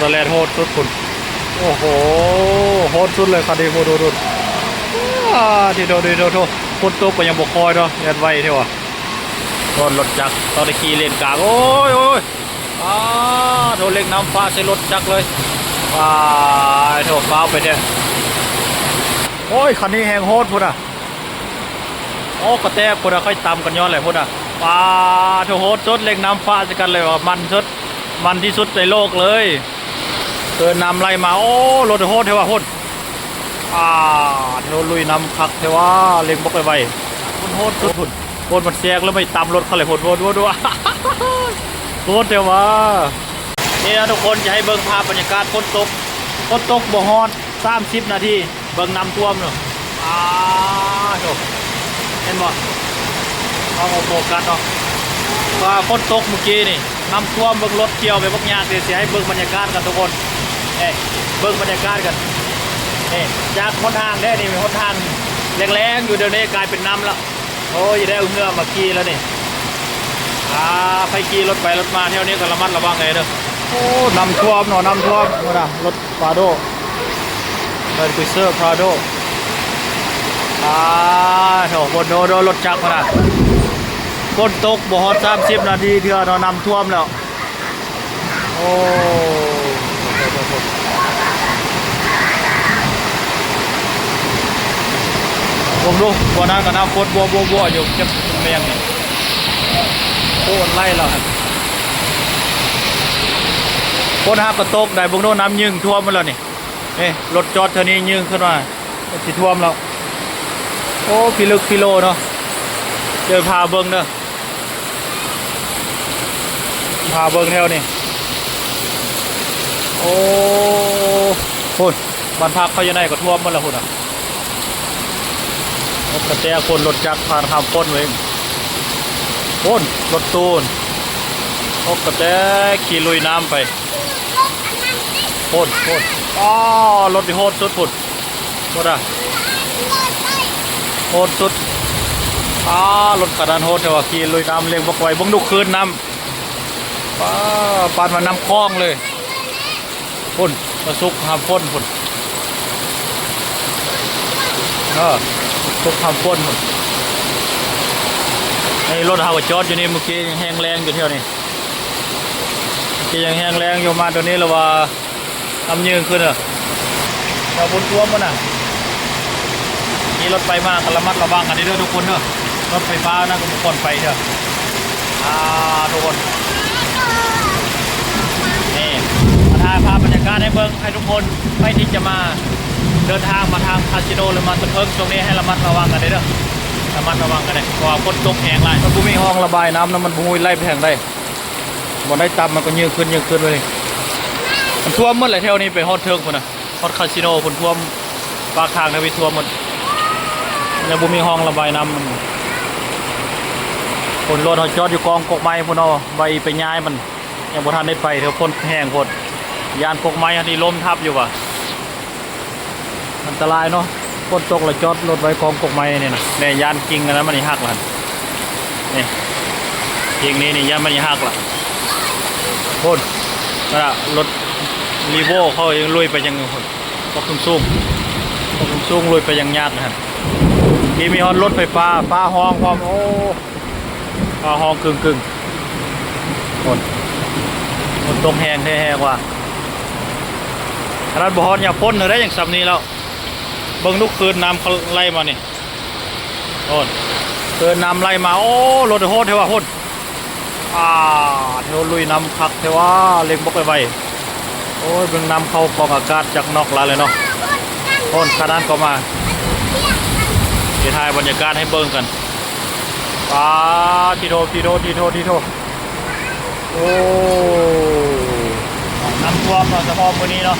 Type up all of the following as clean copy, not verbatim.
ตะแลนโหดสุดคุณโอ้โหโหดสุดเลยคันนี้โหดโดดที่โดคนตกก็ยังบกคอยเนาะยันไวเท่าว่ะโดนรถจักรตอนขี่เลนกลางโอ้ยโดนเล็กน้ำฟ้าใส่รถจักรเลยว้าโถฟ้าไปเนี่ยโอ้ยคันนี้แหงโหดพุ่นอ่ะโอ้กระแตกพุ่นอ่ะค่อยตำกันย้อนเลยพุ่นอ่ะว้าโถโหดสุดเล็กน้ำฟ้าจะกันเลยว่ามันสุดมันที่สุดในโลกเลยเกินนำไรมาโอ้รถโหดเทว่าโหดเทวลุยนำคักเทว่าเล็งบกไปไวโหดสุดพุ่นโหดมันแซงแล้วไม่ตำรถเขาเลยโหดโหดเทว่านี่นะทุกคนจะให้เบิ่งภาพบรรยากาศฝนตกบ่ฮอด30 นาทีเบิ่งน้ำท่วมเนาะโถเห็นบ่เอาโฟกัสเนาะว่าฝนตกเมื่อกี้นี่น้ำท่วมเบิ่งรถเกี่ยวไปพวกยากเดี๋ยวให้เบิ่งบรรยากาศกันทุกคนเบิ่งบรรยากาศกันจากหนทางได้นี่มีหนทางแรงๆอยู่เดี๋ยวนี้กลายเป็นน้ำแล้วโอ้ยได้เอาเงื่อมาขี่แล้วนี่ไปขี่รถไปรถมาเที่ยวนี้ก็ระมัดระวังไงเด้อโอ้น้ำท่วมเนาะน้ำท่วมนะรถพาโดเป็นคุยเซอร์พาโดโถบนโดนรถจักรนะฝนตกบ่ฮอด30 นาทีเถื่อเนาะน้ำท่วมแล้วโอ้ผมดูบ่อนั้นก็น้ำฝนบัวอยู่เก็บเมียงนี่โอ้ไล่แล้วฮะฝนฮักก็ตกได้บุงโดน้ำยึงท่วมมาแล้วนี่รถจอดเท่านี้ยึงขึ้นมาสิท่วมแล้วโอ้พิลึกพิโลเนาะเจอพาเบิ้งเด้อพาเบิ้งแถวนี่โอ้พุ่นบ้านพักเขาอยู่ไหนก็ท่วมหมดแล้วพุ่นกระแตคนรถจักรผ่านข้ามพ้นเองพ้นรถตูนกระแตขี่ลุยน้ำไปพ้นรถที่โหดสุดพุ่นโหดโหดสุดรถกระดานโหดแต่ว่าขี่ลุยน้ำเลี้ยงบกไว้บังดุคืนน้ำปานมาน้ำคลองเลยพ้นมาซุกห้ามพ้นพุ่นซุกห้ามพ้นพุ่นในรถหาวจอดอยู่นี่เมื่อกี้ยังแห้งแรงอยู่เที่ยวนี้ยังแห้งแรงอยู่มาตัวนี้เราว่าทำยืนขึ้นเราบนท่วมมันมีรถไปมากระมัดระวังกันด้วยทุกคนเนอะรถไฟฟ้านะทุกคนไปเถอะทุกคนนี่มาถ่ายภาพบรรยากาศให้เบิ้งให้ทุกคนไม่ที่จะมาเดินทางมาทางคาสิโนหรือมาตะเพิงตรงนี้ให้ระมัดระวังกันด้วยระมัดระวังกันเลยเพราะว่าฝนตกแห้งไรมันบุมีห้องระบายน้ำมันบุมีไล่ไปแห้งได้บ่ได้ต่ำมันก็ยืดขึ้นไปเลยมันท่วมหมดเลยเที่ยวนี้ไปฮอตเทิงคนน่ะฮอตคาสิโนคนท่วมปากทางทวีท่วมหมดยังบุมีห้องระบายน้ำมันคนรถเขาจอดอยู่กองกกไม้พุ่นเอาใบไปย้ายมันยังบ่ทันได้ไปเถอะพ่นแห้งพดยานกกไม้อันนี้ล้มทับอยู่ว่ะอันตรายเนาะฝนตกแล้วจอดรถไว้กองกกไม้เนี่ยนะในยานกิ่งนั้นมันหักละนี่กิ่งนี้นี่ยานมันหักละพ่นนะรถรีโวเขายังลุยไปยังพวกซุ่มลุยไปยังยากนะฮะที่มีฮอนรถไฟฟ้าห้องพร้อมโอ้ฟ้าห้องกึ่งคนตรงแหงแท้กว่าขนาดบ่ฮอนอย่าพ่นเลยได้อย่างซ้ำนี้แล้วเบิ่งทุกคืนน้ำเขาไล่มานี่โอ้เกินน้ำไล่มาโอ้รถโหดเทว่าโหดเทวลุยน้ำคักเทว่าเล็งบกไปไวโอ้ยเบิ่งน้ำเข้ากองอากาศจากนอกลาเลยเนาะโอนขนาดก็มาเดี๋ยวถ่ายบรรยากาศให้เบิ่งกันทีโทโอ้น้ำท่วมเนาะเฉพาะมื้อนี้เนาะ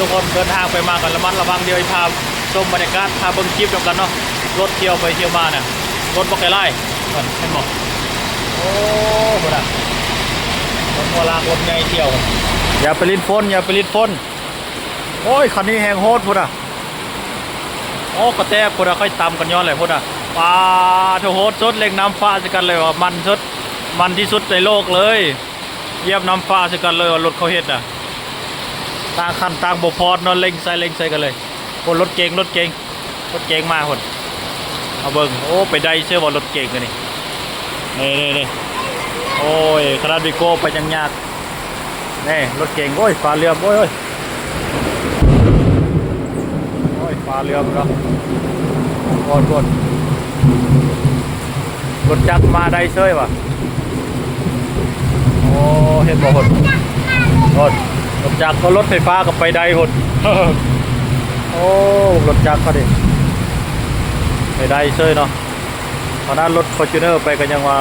ทุกคนเดินทางไปมากันระมัดระวังเดียวพาชมบรรยากาศพาเบิ่งคลิปกันเนาะรถเที่ยวไปเที่ยวมาเนี่ยรถบ่ไกลไล่เห็นบ่โอ้โหนะรถหัวลากรถไงเที่ยวอย่าไปลิ้นฝนโอ้ยคันนี้แหงโหดพุ่นโอ้กระแตกพุ่นค่อยตำกันย้อนเลยพุ่นโถโหดสุดเล็งน้ำฟ้าจะกันเลยว่ามันสุดมันที่สุดในโลกเลย เหยียบน้ำฟ้าใส่กันเลยว่ารถเขาเฮ็ดน่ะต่างคันต่างบ่พอดเนาะเล็งใส่กันเลยคนรถเก๋งมาคนเอาเบิ่งโอ้ไปได้เชื่อว่ารถเก๋งกันนี่โอ้ยคาราบิโก้ไปยังยากนี่รถเก๋งโอ้ยฟ้าเรือมโอ้ยฟ้าเรือมเนาะกดรถจักรมาได้เชื่อว่ะโอ้เห็นบ่คนรถจักรก็รถไฟฟ้ากับไปได้คนโอ้รถจักรก็ดิไปได้เชื่อเนาะตอนนั้นรถฟอร์จูเนอร์ไปกันยังว่า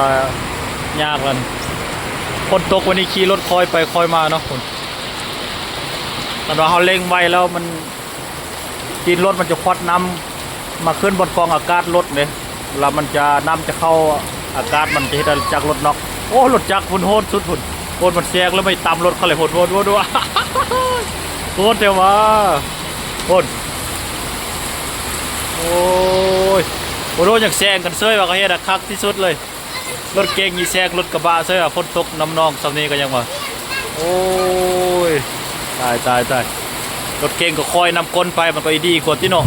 ยากเลยคนตกวันนี้ขี่รถคอยไปคอยมาเนาะคนตอนว่าเขาเล็งไว้แล้วมันกินรถมันจะควัดน้ำมาขึ้นบนกองอากาศรถเนี่ยแล้วมันจะน้ำจะเข้าอากาศมันจะให้จักรรถน็อกโอ้รถจักรหุ่นโหดสุดหุ่นโหดมันแซงแล้วไม่ตามรถเขาเลยโหดด้วยโหดเดี๋ยวมาโหดโอ้ยโหดอย่างแซงกันเซ้ยว่าเขาเฮ็ดคักที่สุดเลยรถเก๋งยีแซงรถกระบะเซ้ยฝนตกน้ำนองสำนี้ก็ยังว่าโอ้ยตายรถเก๋งก็คอยนำก้นไปมันก็ดีกว่าที่เนาะ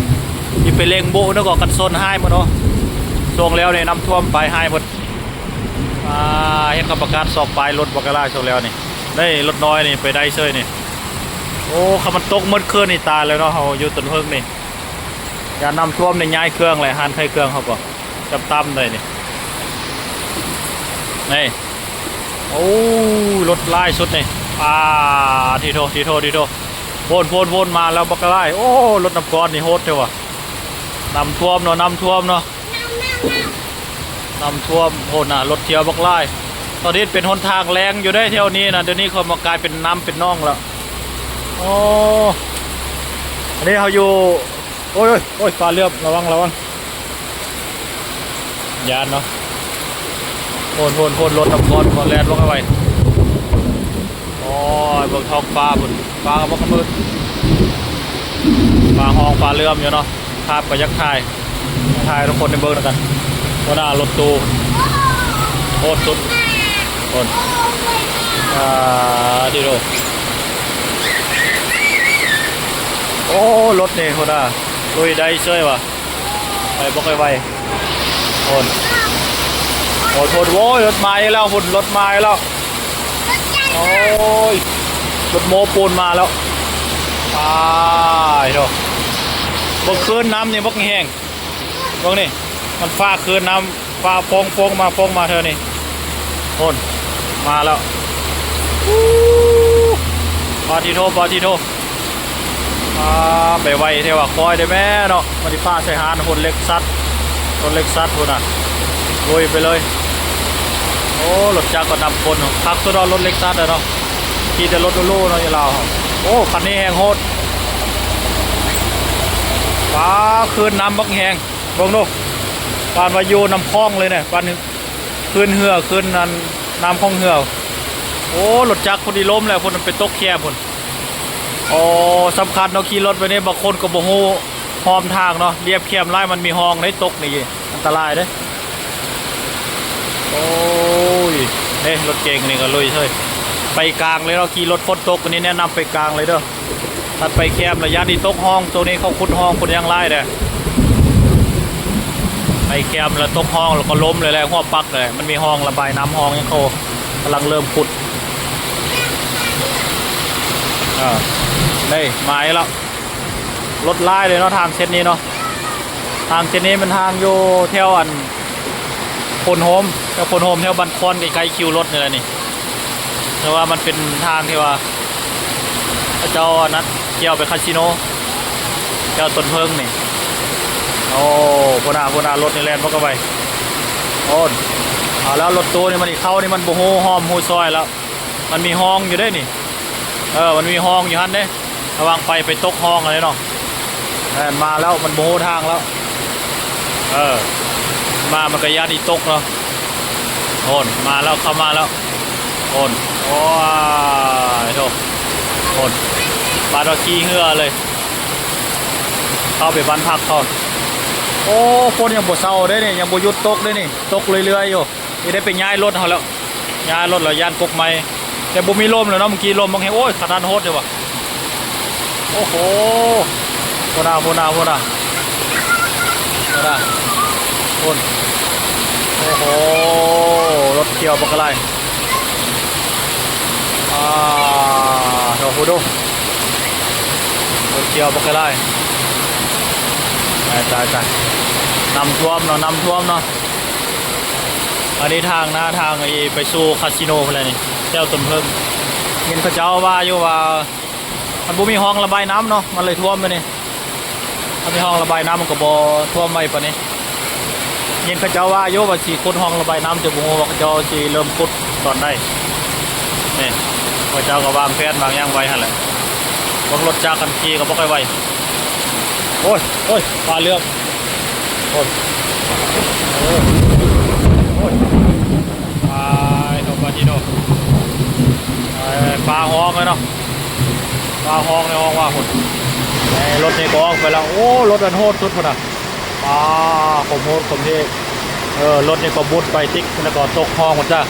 ที่ไปเล็งโบนึกออกกันโซนให้หมดเนาะช่วงแล้วเนี่ยน้ำท่วมไปให้หมดเห็นกรรมการสอบปลายรถบักลาช่วงแล้วนี่ได้รถน้อยนี่ไปได้เซ้ยนี่โอ้คำมันตกมืดเครื่องนี่ตายเลยเนาะเขาอยู่ต้นเพิงนี่อย่านำท่วมในย้ายเครื่องเลยหันไขเครื่องเขาก็จับตั้มเลยนี่โอ้รถไล่สุดนี่ทีโทวนมาแล้วบักไล่โอ้รถน้ำก้อนนี่โหดเท่าว่ะน้ำท่วมเนาะน้ำท่วมโหดน่ะรถเที่ยวบักไล่ตอนนี้เป็นหนทางแรงอยู่ได้เที่ยวนี้นะเดี๋ยวนี้เขามากลายเป็นน้ำเป็นน่องแล้วโอ้อันนี้เขาอยู่โอ้ยฟ้าเรือระวังยานเนาะโหนรถน้ำก้อนก่อนแลนด์ลงเข้าไปโอ้ยเบิกทองฟ้าบุญฟ้ากับพวกมืดฟ้าห้องฟ้าเรือมอยู่เนาะภาพประยักษ์ถ่ายทุกคนในเบิร์กันว่าหน้ารถตู้โคตรสุดคนดีโดโอ้รถนี่คนลุยได้เชื่อว่ะไปบอกไวคนโว้ยรถไม้แล้วหุ่นรถไม้แล้วโอ้ยรถโม้ปูนมาแล้วโดบกคืนน้ำนี่บกแห้งบกนี่มันฟ้าคืนน้ำฟ้าฟองมาเธอนี่คนมาแล้วปาทิโทไปไวเทว่าคอยได้แม่เนาะมาที่ฟ้าใส่หานหุ่นเล็กซัดหุ่นลุยไปเลยโอ้รถจักรก็นำคนพักตัวรถเล็กซัดเลยเนาะขี่แต่รถลู่เนาะอย่าเราโอ้คันนี้แหงโหดฟ้าคืนน้ำบักแหงลงดูปานวายุน้ำคลองเลยเนี่ยปานคืนเหือคืนน้ำคลองเหือโอ้รถจักรคนดีล้มแล้วคนมันเป็นตกแคบคนโอ้สำคัญเนาะขี่รถไปเนี่ยบางคนก็บ่ฮู้หอมทางเนาะเรียบเคียมไล่มันมีห้องให้ตกนี่อันตรายเด้โอ้ยรถเก่งนี่ก็ลุยใช่ไปกลางเลยเราขี่รถฝนตกอันนี้แนะนำไปกลางเลยเด้อถ้าไปแคมระยะนี้ตกห้องตัวนี้เขาขุดห้องคนยังไล่เด้ไปแคมแล้วตกห้องแล้วก็ล้มเลยแหละหัวปักเลยมันมีห้องระบายน้ำห้องยังเขากำลังเริ่มขุดไม้แล้วรถไล่เลยเนาะทางเส้นนี้เนาะทางเส้นนี้มันทางอยู่แถวพลโฮมแถวบันคอนไกลๆคิวรถนี่แหละนี่แต่ว่ามันเป็นทางที่ว่าเจ้านัดเกี่ยวไปคาสิโนเจ้าต้นเพิงนี่โอ้พนารถนี่แลนด์พวกเข้าไปโอ้แล้วรถตู้นี่มันเข้านี่มันโบโฮหอมโฮซอยแล้วมันมีห้องอยู่ได้นี่มันมีห้องอยู่ฮั่นเด้ระวังไปตกห้องอะไรเนาะมาแล้วมันโบโฮทางแล้วมันก็ยาดีตกเนาะโอนมาแล้วเข้ามาแล้วโอนโอ้ยโอนปลาตะกี้เหือเลยเข้าไปบ้านพักเขาโอ้คนยังบ่เศร้าได้นี่ยังบ่หยุดตกได้นี่ตกเรื่อยๆอยู่นี่ได้ไปย้ายรถเขาแล้วย่านกกไม้ แต่บ่มีลมเลยเนาะเมื่อกี้ลมบางแห่งโอ้ยขนาดโหดเลยว่ะโอ้โหโคนาโคนาโคนาโคนาโคนโอ้โหรถเกี่ยวบักอะไรดูดูรถเกี่ยวบักอะไรตายน้ำท่วมเนาะน้ำท่วมเนาะอันนี้ทางหน้าทางไปสู่คาสิโนอะไรนี่เจ้าต้นเพิ่งเห็นเขาเจ้าว่าอยู่ว่ามันบ่มีห้องระบายน้ำเนาะมันเลยท่วมไปนี่ถ้ามีห้องระบายน้ำมันก็บ่ท่วมไปปะนี่เห็นเขาเจ้าว่าอยู่ว่าสิขุดห้องระบายน้ำจะบ่ฮู้ว่าเขาเจ้าสิเริ่มขุดตอนใดนี่เขาเจ้าก็วางแผนวางอย่างไว้หั่นแหละบางรถจักรกันขี่ก็บ่ค่อยไวโอ้ยปลาเรือโอ้ยปลาจีโน่ปลาห้องเลยเนาะปลาห้องในห้องว่าคนรถนี่ก็ออกไปแล้วโอ้รถอันโหดสุดคนอ่ะปลาขมโหดขมเทรถนี่ก็บุดไปติ๊กแล้วก็ตกห้องหมดจ้า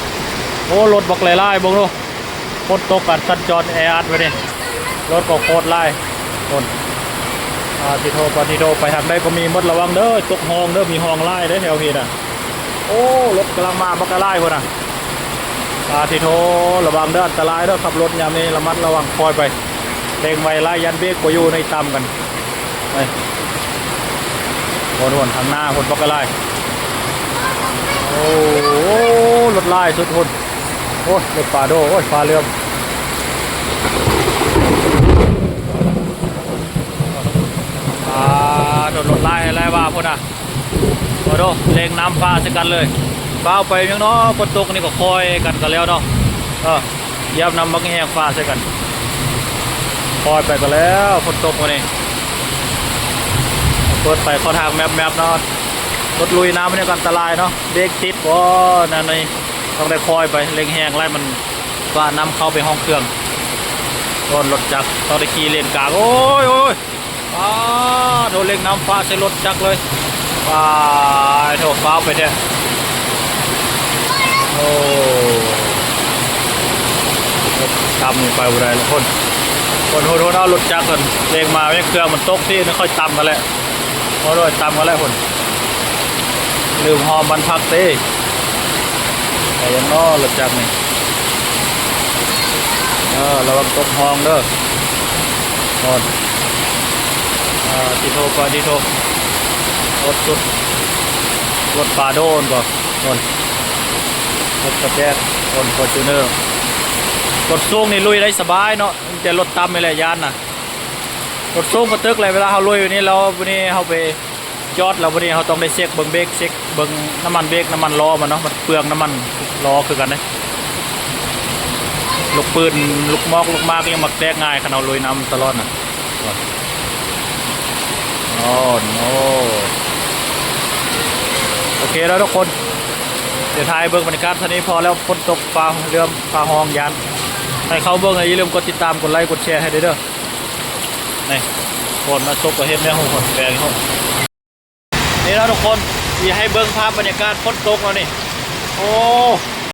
โอ้รถบักไล่บ้งดูโคตรตกกันสัญจรแออัดไปนี่รถก็โคตรไล่คนทีโทปาทีโทไปทางใดก็มีมดระวังเด้อตกห้องเด้อมีห้องไล่เด้อแถวพี่น่ะโอ้รถกำลังมาบักไล่คนน่ะทีโทระวังเด้ออันตรายเด้อขับรถยามนี้ระมัดระวังคอยไปเร่งไวไล่ยันเบรกก็อยู่ในต่ำกันไปวนทางหน้าคนบักไล่โอ้รถไล่สุดคนโอ้รถปลาโดโอ้ปลาเรือโดนรถไล่อะไรว่าพุ่นอ่ะโอ้โหเร่งน้ำฟ้าสกันเลยฟ้าไปยังเนาะฝนตกนี่ก็คอยกันกันแล้วเนาะเยียบน้ำบังแห้งฟ้าใส่กันคอยไปกันแล้วฝนตกวันนี้เปิดไปเข้าทางแมปเนาะรถลุยน้ำมันนี่ก็อันตรายเนาะเด็กติดบ่นั่นนี่ต้องได้คอยไปเร่งแห้งไล่มันฟ้าน้ำเข้าไปห้องเครื่องโดนรถจักรต้องได้ขี่เลนกลางโอ้ยโดนเร่งน้ำฟ้าใส่รถจักรเลยโถฟ้าไปเนี่ยโอ้ทำไปบุไรละคนเอารถจักรกันเร่งมาไม่เครื่องมันตกที่ไม่ค่อยต่ำกันแหละเพราะด้วยต่ำกันแล้วคนลืมหอมบรรพักตีแต่ยังน้อรถจักรนี่ระวังตกห้องเด้อคนทีโทก่อนทีโทรถสุดรถปลาโดนก่อนคนรถกระแทกคนฟอร์จูเนอร์รถสูงนี่ลุยได้สบายเนาะจะรถต่ำไม่เลยยานน่ะรถสูงกระตึกเลยเวลาเขาลุยวันนี้เราวันนี้เขาไปจอดเราวันนี้เขาต้องได้เช็คเบิ้งเบรกเช็คเบิ้งน้ำมันเบรกน้ำมันล้อมันเนาะมันเปลืองน้ำมันล้อคือกันนะลูกปืนลูกมอกยังมักแตกง่ายขนาดลุยน้ำตลอดน่ะโอเคแล้วทุกคนเดี๋ยวถ่ายเบิ้งบรรยากาศท่านี้พอแล้วฝนตกฟ้าเรือฟ้าห้องยานให้เขาเบิ้งอย่าลืมกดติดตามกดไลค์กดแชร์ให้ด้วยเด้อนี่คนมาซบกับเฮ็ดแม่หูคนแปลงเขานี่แล้วทุกคนอยากให้เบิ้งภาพบรรยากาศฝนตกแล้วนี่โอ้